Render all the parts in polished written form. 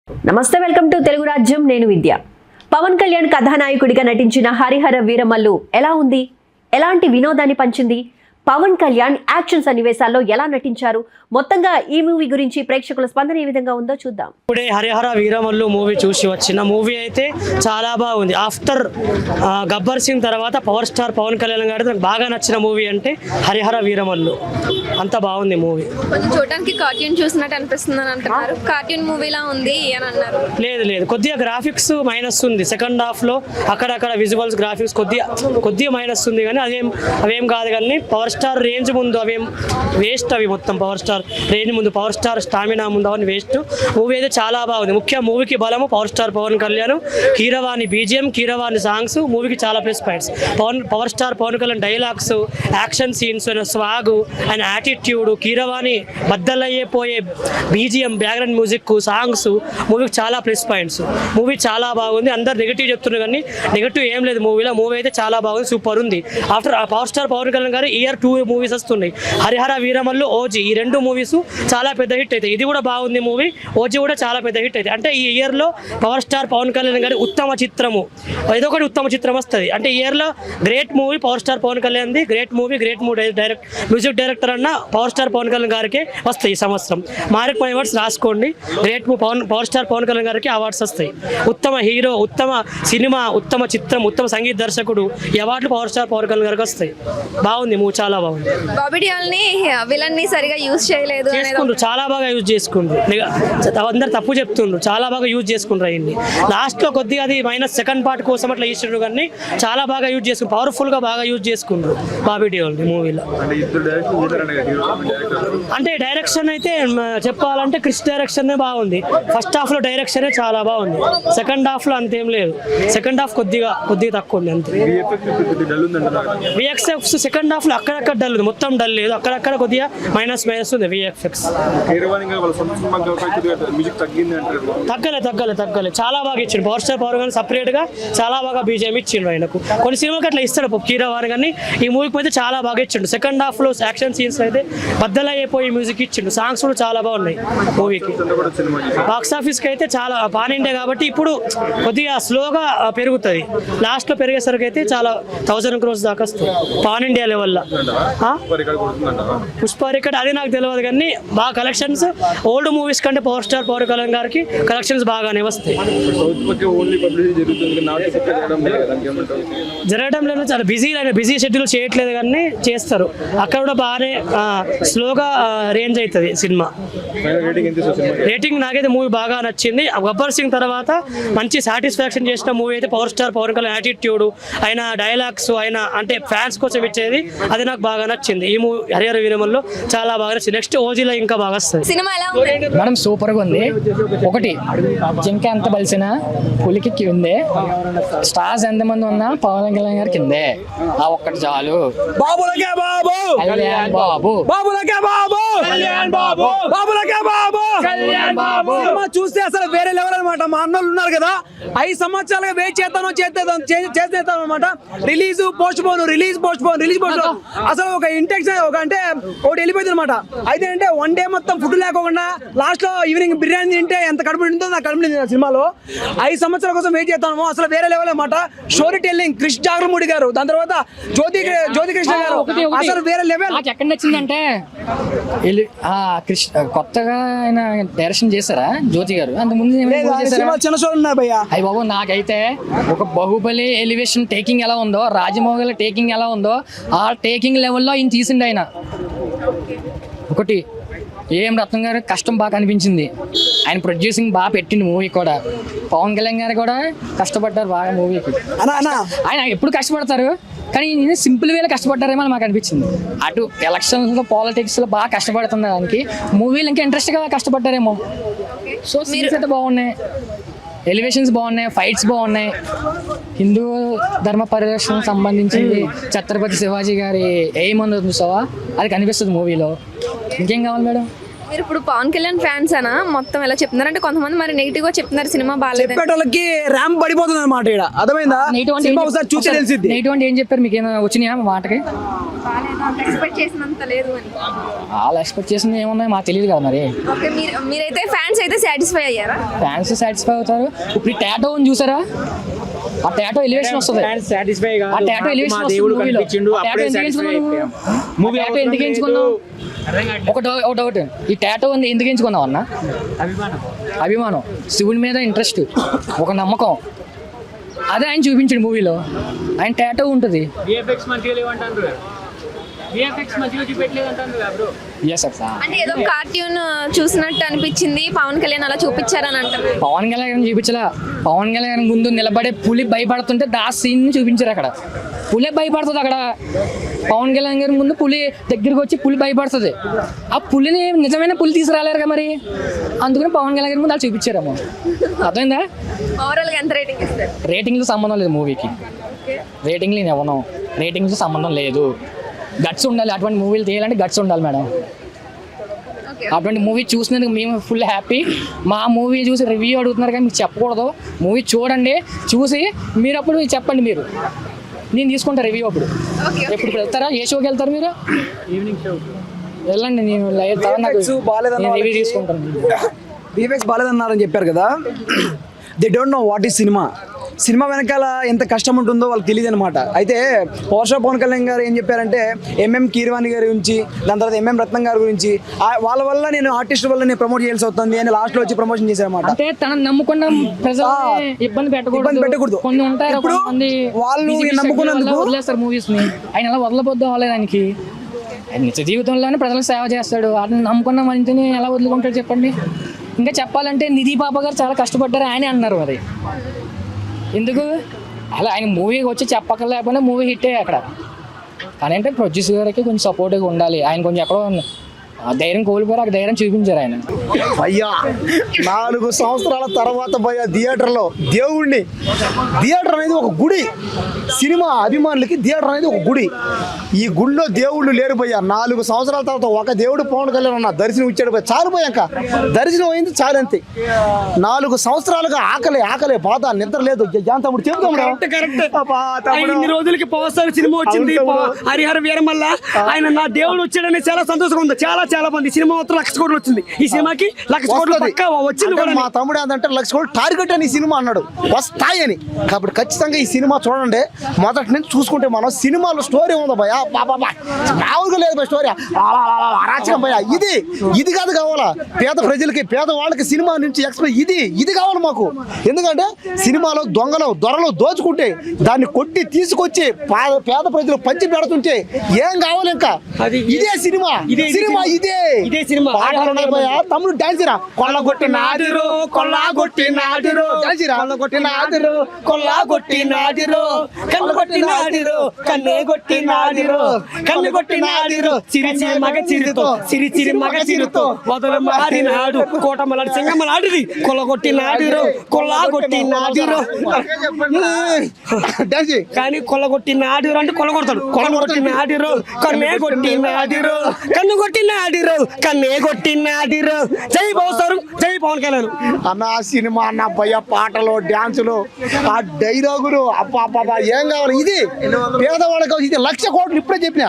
నమస్తే, welcome to Telugu రాజ్యం. నేను విద్య. పవన్ కళ్యాణ్ కథానాయకుడిగా నటించిన హరిహర వీరమల్లు ఎలా ఉంది? ఎలాంటి వినోదాన్ని పంచింది? పవన్ కళ్యాణ్ యాక్షన్ సన్నివేశాల్లో ఎలా నటించారు? మొత్తంగా ఈ మూవీ గురించి ప్రేక్షకుల స్పందన ఏ విధంగా ఉందో చూద్దాం. ఇప్పుడే హరిహర వీరమల్లు మూవీ చూసి వచ్చిన మూవీ అయితే చాలా బాగుంది. ఆఫ్టర్ గబ్బర్ సింగ్ తర్వాత పవర్ స్టార్ పవన్ కళ్యాణ్ గారి నాకు బాగా నచ్చిన మూవీ అంటే హరిహర వీరమల్లు. అంత బాగుంది మూవీ. కొంచెం చూడడానికి కార్టూన్ చూసినట్టు అనిపిస్తుంది అని అంటున్నారు. కార్టూన్ మూవీలా ఉంది అని అన్నారు. లేదు, కొద్దిగా గ్రాఫిక్స్ మైనస్ ఉంది. సెకండ్ హాఫ్ లో అక్కడక్కడ విజువల్స్ గ్రాఫిక్స్ కొద్దిగా మైనస్ ఉంది, కానీ అవేం కాదు. కానీ పవర్ స్టార్ రేంజ్ ముందు అవేం వేస్ట్. అవి మొత్తం పవర్ స్టార్ రేంజ్ ముందు, పవర్ స్టార్ స్టామినా ముందు అవన్నీ వేస్ట్. మూవీ అయితే చాలా బాగుంది. ముఖ్య మూవీకి బలము power star Pawan Kalyan, Keeravani BGM, Keeravani songs మూవీకి చాలా plus points. Power star Pawan Kalyan dialogues, action scenes, swag and attitude, Keeravani బద్దలయ్యేపోయే బీజిఎం, బ్యాక్గ్రౌండ్ మ్యూజిక్, సాంగ్స్ మూవీకి చాలా ప్లస్ పాయింట్స్. మూవీ చాలా బాగుంది. అందరు నెగిటివ్ చెప్తున్నారు, కానీ నెగిటివ్ ఏం లేదు మూవీలో. మూవీ అయితే చాలా బాగుంది, సూపర్ ఉంది. After power star Pawan Kalyan garu year 2 movies వస్తున్నాయి. హరిహర వీరమల్లు, ఓజీ, ఈ 2 మూవీస్ చాలా పెద్ద హిట్ అవుతాయి. ఇది కూడా బాగుంది మూవీ. ఓజీ కూడా చాలా పెద్ద హిట్ అవుతుంది. అంటే ఈ ఇయర్లో పవర్ స్టార్ పవన్ కళ్యాణ్ గారి ఉత్తమ చిత్రము ఏదో ఒకటి ఉత్తమ చిత్రం వస్తుంది. అంటే ఈ ఇయర్లో great movie power star Pawan కళ్యాణ్ది. గ్రేట్ మూవీ మ్యూజిక్ డైరెక్టర్ అన్న పవర్ స్టార్ పవన్ కళ్యాణ్ గారికి వస్తాయి ఈ సంవత్సరం. మార్క్ మై అవార్డ్స్ రాసుకోండి. Great power star Pawan Kalyan గారికి అవార్డ్స్ వస్తాయి. ఉత్తమ హీరో, ఉత్తమ సినిమా, ఉత్తమ చిత్రం, ఉత్తమ సంగీత దర్శకుడు, ఈ అవార్డులు పవర్ స్టార్ పవన్ కళ్యాణ్ గారికి వస్తాయి. బాగుంది మూవీ, చాలా బాగుంది. బాబీ డియోల్ ని విలన్ ని సరిగా యూజ్ చేయలేదు, చాలా బాగా యూజ్ చేసుకుండ్రు. అందరు తప్పు చెప్తుండ్రు, చాలా బాగా యూజ్ చేసుకుంటారు. అయింది లాస్ట్ లో కొద్దిగా అది మైనస్ సెకండ్ పార్ట్ కోసం అట్లా ఇచ్చిండ్రు, కానీ చాలా బాగా యూజ్ చేసుకుని పవర్ఫుల్ గా బాగా యూజ్ చేసుకుండ్రు బాబీ డియోల్ మూవీలో. అంటే డైరెక్షన్ అయితే చెప్పాలంటే క్రిష్ డైరెక్షన్ బాగుంది. ఫస్ట్ హాఫ్ లో డైరెక్షన్ చాలా బాగుంది. సెకండ్ హాఫ్ లో అంతేం లేదు. సెకండ్ హాఫ్ కొద్దిగా తక్కువ ఉంది అంతే. విఎక్స్ఎఫ్స్ సెకండ్ హాఫ్ లో అక్కడక్కడ డల్ ఉంది, మొత్తం డల్ లేదు. అక్కడక్కడ కొద్దిగా మైనస్ ఉంది విఎక్స్ఎఫ్స్. తగ్గలే చాలా బాగా ఇచ్చిండు. పవర్ స్టార్ పవర్ కానీ సపరేట్ గా చాలా బాగా బీజేఎం ఇచ్చిండు ఆయనకు. కొన్ని సినిమాకి అట్లా ఇస్తాడు కీరవాణి, కానీ ఈ మూవీకి అయితే చాలా బాగా ఇచ్చిండు. సెకండ్ హాఫ్ లో యాక్షన్ సీన్స్ అయితే బద్దలైపోయి మ్యూజిక్ ఇచ్చిండు. సాంగ్స్ కూడా చాలా బాగున్నాయి మూవీకి. బాక్స్ ఆఫీస్ కి అయితే చాలా పాన్ ఇండియా కాబట్టి ఇప్పుడు కొద్దిగా స్లోగా పెరుగుతుంది. లాస్ట్ లో పెరిగేసరికి అయితే చాలా 1000 crores దాకా వస్తుంది పాన్ ఇండియా లెవెల్లో. పుష్ప రికార్డ్ అది నాకు తెలియదు, కానీ బాగా కలెక్షన్స్ ఓల్డ్ మూవీస్ కంటే పవర్ స్టార్ పవన్ కళ్యాణ్ గారికి కలెక్షన్స్ బాగానే వస్తాయి. జరగడం లేదు, చాలా బిజీ షెడ్యూల్ చేయట్లేదు, కానీ చేస్తారు. అక్కడ కూడా బాగానే స్లోగా రేంజ్ అవుతుంది సినిమా. రేటింగ్ నాకైతే మూవీ బాగా నచ్చింది. గబ్బర్ సింగ్ తర్వాత మంచి సాటిస్ఫాక్షన్ చేసిన మూవీ అయితే power star Pawan Kalyan attitude, ఆయన డైలాగ్స్, ఆయన అంటే ఫ్యాన్స్ కోసం ఇచ్చేది, అది నాకు బాగా నచ్చింది. ఈ మూవీ హరిహర వీరమల్లు చాలా బాగా నచ్చింది. నెక్స్ట్ ఓజీలో ఇంకా బాగా వస్తుంది. సినిమా ఎలా ఉంది మేడం? సూపర్ గా ఉంది. ఒకటి జింక ఎంత బలిసిన పులికి కిందే, స్టార్స్ ఎంతమంది ఉన్నా పవన్ కళ్యాణ్ గారి కిందే. ఆ ఒక్కటి చాలు. బాబులకే బాబు, కళ్యాణ్ బాబు, బాబులకే బాబు, కళ్యాణ్ బాబు, బాబులకే బాబు, కళ్యాణ్ బాబు. సినిమా చూస్తే అసలు వేరే లెవెల్ అనమాట. మా అన్నోళ్ళు ఉన్నారు కదా, 5 సంవత్సరాలుగా వెయిట్ చేస్తాను అనమాట. రిలీజ్ పోస్ట్ పోన్ అసలు ఒక ఇంటెక్షన్ అంటే ఒకటి వెళ్ళిపోయింది అనమాట. అయితే అంటే 1 డే మొత్తం ఫుడ్ లేకుండా లాస్ట్ లో ఈవినింగ్ బిర్యానీ తింటే ఎంత కడుపు నింటుందో నాకు కడుపు నిండింది సినిమాలో. 5 సంవత్సరాల కోసం వెయిట్ చేస్తాము. అసలు వేరే లెవెల్ అనమాట. స్టోరీ టెల్లింగ్ క్రిష్ జాగర్మూడి గారు, దాని తర్వాత జ్యోతికృష్ణ గారు, అసలు వేరే లెవెల్. నాకు ఎక్కడ నచ్చిందంటే కొత్తగా ఆయన డైరెక్షన్ చేశారా జ్యోతి గారు? అంత ముందు చిన్న షో ఉన్నాయి భయ్యా. అయ్యి బాబు, నాకైతే ఒక బాహుబలి ఎలివేషన్ టేకింగ్ ఎలా ఉందో, రాజమౌళి టేకింగ్ ఎలా ఉందో, ఆ టేకింగ్ లెవెల్లో ఈయన తీసిండు ఆయన. ఒకటి ఏం రత్నం గారు కష్టం బాగా అనిపించింది. ఆయన ప్రొడ్యూసింగ్ బాగా పెట్టింది మూవీ కూడా. పవన్ కళ్యాణ్ గారు కూడా కష్టపడ్డారు బాగా మూవీకి. ఆయన ఎప్పుడు కష్టపడతారు, కానీ సింపుల్ వేలో కష్టపడ్డారేమో అని మాకు అనిపించింది. అటు ఎలక్షన్స్లో పాలిటిక్స్లో బాగా కష్టపడుతున్న దానికి మూవీలు ఇంకా ఇంట్రెస్ట్గా కష్టపడ్డారేమో. సో సీన్స్ అయితే బాగున్నాయి, ఎలివేషన్స్ బాగున్నాయి, ఫైట్స్ బాగున్నాయి. హిందూ ధర్మ పరిరక్షణకు సంబంధించింది ఛత్రపతి శివాజీ గారి ఏమంది చూసావా, అది కనిపిస్తుంది మూవీలో. ఇంకేం కావాలి మేడం? మీరు ఇప్పుడు పవన్ కళ్యాణ్ ఫ్యాన్స్ అనా మొత్తం ఎలా చెప్తున్నారు? అంటే కొంతమంది మరి నెగిటివ్ గా చెప్తున్నారు, సినిమా బాగాలేదు. చెప్పేటోళ్ళకి ర్యాంప్ పడిపోతుంది అన్నమాట. ఇక్కడ అర్థమైందా? నెగిటివ్ ఏం చెప్పారు? మీకు ఏమైనా వచ్చినాయా మాటకి? ఎక్స్పెక్ట్ చేసినంత లేదు అని. వాళ్ళు ఎక్స్పెక్ట్ చేసింది ఏమున్నాయి మాకు తెలియదు కదా మరి. ఓకే, మీరైతే ఫ్యాన్స్ అయితే సాటిస్ఫై అయ్యారా? ఫ్యాన్స్ సాటిస్ఫై అవుతారు. ఇప్పుడు ఈ టాటో ఉంది చూసారా, ఆ టాటో ఎలివేషన్ వస్తుంది. ఆ టాటో ఎలివేషన్ వస్తుంది మూవీలో. టాటో ఎందుకు ఎంచుకున్నావు? ఒక డౌట్, ఈ టాటో ఉంది ఎందుకు ఎంచుకున్నావు అన్న? అభిమానం, శివుడి మీద ఇంట్రెస్ట్, ఒక నమ్మకం, అదే ఆయన చూపించాడు మూవీలో. ఆయన టాటో ఉంటుంది. అంటే ఏదో కార్టూన్ చూసినట్టు అనిపించింది, పవన్ కళ్యాణ్ అలా చూపించారని అంటారు. పవన్ కళ్యాణ్ చూపించలా. పవన్ కళ్యాణ్ ముందు నిలబడే పులి భయపడుతుంటే దా సీన్ చూపించారు. అక్కడ పులే భయపడుతుంది. అక్కడ పవన్ కళ్యాణ్ గారి ముందు పులి దగ్గరికి వచ్చి పులి భయపడుతుంది. ఆ పులిని నిజమైన పులి తీసుకురాలేరు కదా మరి, అందుకని పవన్ కళ్యాణ్ గారి ముందు వాళ్ళు చూపించారేమో. అర్థమైందా? ఓవరాల్ గా ఎంత రేటింగ్ ఇస్తారు? రేటింగ్లో సంబంధం లేదు మూవీకి. రేటింగ్లు నేను ఇవ్వను. రేటింగ్స్ సంబంధం లేదు. గట్స్ ఉండాలి. అటువంటి మూవీలు తీయాలంటే గట్స్ ఉండాలి మేడం. అటువంటి మూవీ చూసినందుకు మేము ఫుల్ హ్యాపీ. మా మూవీ చూసి రివ్యూ అడుగుతున్నారు కానీ మీకు చెప్పకూడదు. మూవీ చూడండి, చూసి మీరు అప్పుడు చెప్పండి. మీరు నేను తీసుకుంటా రివ్యూ అప్పుడు. ఎప్పుడు వెళ్తారా? ఏ షోకి వెళ్తారు మీరు? ఈవినింగ్ షో వెళ్ళండి. నేను రివ్యూ తీసుకుంటాను. విఎఫ్ఎక్స్ బాలేదన్నారని చెప్పారు కదా, they don't know what is cinema. Cinema వెనకాల ఎంత కష్టం ఉంటుందో వాళ్ళకి తెలియదు అనమాట. అయితే పవన్ కళ్యాణ్ గారు ఏం చెప్పారంటే ఎంఎం కీరవాణి గారి గురించి, దాని తర్వాత ఎంఎం రత్నం గారి గురించి, వాళ్ళ వల్ల నేను ఆర్టిస్ట్ వల్ల నేను ప్రమోట్ చేయాల్సి అవుతుంది అని లాస్ట్ లో వచ్చి ప్రమోషన్ చేశారన్నమాట. అంటే తనని నమ్ముకున్న ప్రజలు ఇబ్బంది పెట్టకూడదు. కొన్ని ఉంటారు, ఇప్పుడు వాళ్ళు నమ్ముకున్నందుకు వదిలేస్తారు మూవీస్ ని. ఆయన అలా వదలబోద్దు అవ్వలేదు. ఆయనకి నిజ జీవితంలోనే ప్రజలకు సేవ చేస్తాడు. ఆయన నమ్ముకున్న మంచిని ఎలా వదులుకుంటాడు చెప్పండి? ఇంకా చెప్పాలంటే నిధి పాప గారు చాలా కష్టపడ్డారు ఆయనే అన్నారు. మరి ఎందుకు అలా ఆయన మూవీకి వచ్చి చెప్పకలేకపోయినా మూవీ హిట్ అయ్యి అక్కడ. కానీ అంటే ప్రొడ్యూసర్ గారికి కొంచెం సపోర్ట్గా ఉండాలి. ఆయన కొంచెం ఎక్కడో ధైర్యం కోల్పోయారు, ఆ ధైర్యం చూపించారు ఆయన. అయ్యా 4 సంవత్సరాల తర్వాత భయ్యా థియేటర్లో దేవుణ్ణి, థియేటర్ అనేది ఒక గుడి, సినిమా అభిమానులకి థియేటర్ అనేది ఒక గుడి. ఈ గుడిలో దేవుళ్ళు లేరు భయ్యా. 4 సంవత్సరాల తర్వాత ఒక దేవుడు పవన్ కళ్యాణ్ అన్న దర్శనం ఇచ్చాడు భయ్య. చాలు పోయాక దర్శనం అయింది, చాలు అంతే. 4 సంవత్సరాలుగా ఆకలే బాధ, నిద్ర లేదు. తమ్ముడు ఇన్ని రోజులకి పవర్ స్టార్ సినిమా వచ్చింది, హరిహర వీరమల్ల. ఆయన నా దేవుడు వచ్చాడని చాలా సంతోషంగా ఉంది. చాలా మంది సినిమా మొత్తం 1,00,000 కోట్లు వచ్చింది. ఈ సినిమాకి 1,00,000 కోట్లు పక్కా వచ్చింది. మా తమ్ముడు ఏంటంటే 1,00,000 కోట్లు టార్గెట్ అని ఈ సినిమా అన్నాడు, వస్తాయని. కాబట్టి ఖచ్చితంగా ఈ సినిమా చూడండి. మొదటి నుంచి చూసుకుంటే మనం సినిమాలో స్టోరీ ఉందా భయ, మామూలుగా లేదు భయ స్టోరీ, అరాచకం భయ. ఇది కాదు కావాలా పేద ప్రజలకి, పేదవాళ్ళకి సినిమా నుంచి ఎక్స్ప్రెస్ ఇది కావాలి మాకు. ఎందుకంటే సినిమాలో దొరలు దోచుకుంటే దాన్ని కొట్టి తీసుకొచ్చి పేద ప్రజలు పంచి పెడుతుంటే ఏం కావాలి ఇంకా? ఇదే సినిమా ఇదే సినిమా. పాటలు ఉన్నాయి భయ. తమ్ముడు డాన్స్ రా. కొల్లగొట్టినాడిరో సిరి మగ చిరుతో వదలు మారినాడు కోటమలాడి సింగమలాడిది కొల్లగొట్టినాడిరో కానీ కొల్లగొట్టినాడిరో అంటే కొల్లగొడతాడు. కొల్లగొట్టినాడిరో కన్నే కొట్టినాడిరో జై బావసారు, జై పవన్ కళ్యాణ్ అన్న. సినిమా అన్న భయ, పాటలు, డాన్సులు, ఆ డైలాగులు, అబ్బా ఏం కావాలి? ఇది పేదవాళ్ళకి ఇది 1,00,000 కోట్లు. ఇప్పుడే చెప్పిన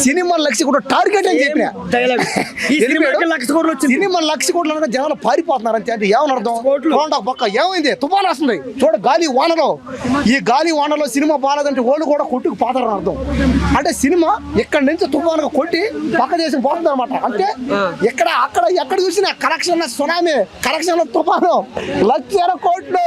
సినిమా 1,00,000 కోట్లు టార్గెట్ అని చెప్పిన. సినిమా 1,00,000 కోట్లు అనగా జనాలు పారిపోతున్నారు అంతే. అంటే ఏమని అర్థం? పక్క ఏమైంది? తుఫాను వస్తుంది చూడ, గాలి వానలో. ఈ గాలి వానలో సినిమా బాగాలేదంటే వాళ్ళు కూడా కొట్టుకు పోతారని అర్థం. అంటే సినిమా ఇక్కడ నుంచి తుఫానుగా కొట్టి పక్క దేశం పోతుంది అనమాట. అంటే ఎక్కడ చూసినా కలెక్షన్ సునామీ, కలెక్షన్ తుఫాను, 1,00,000 కోట్లు.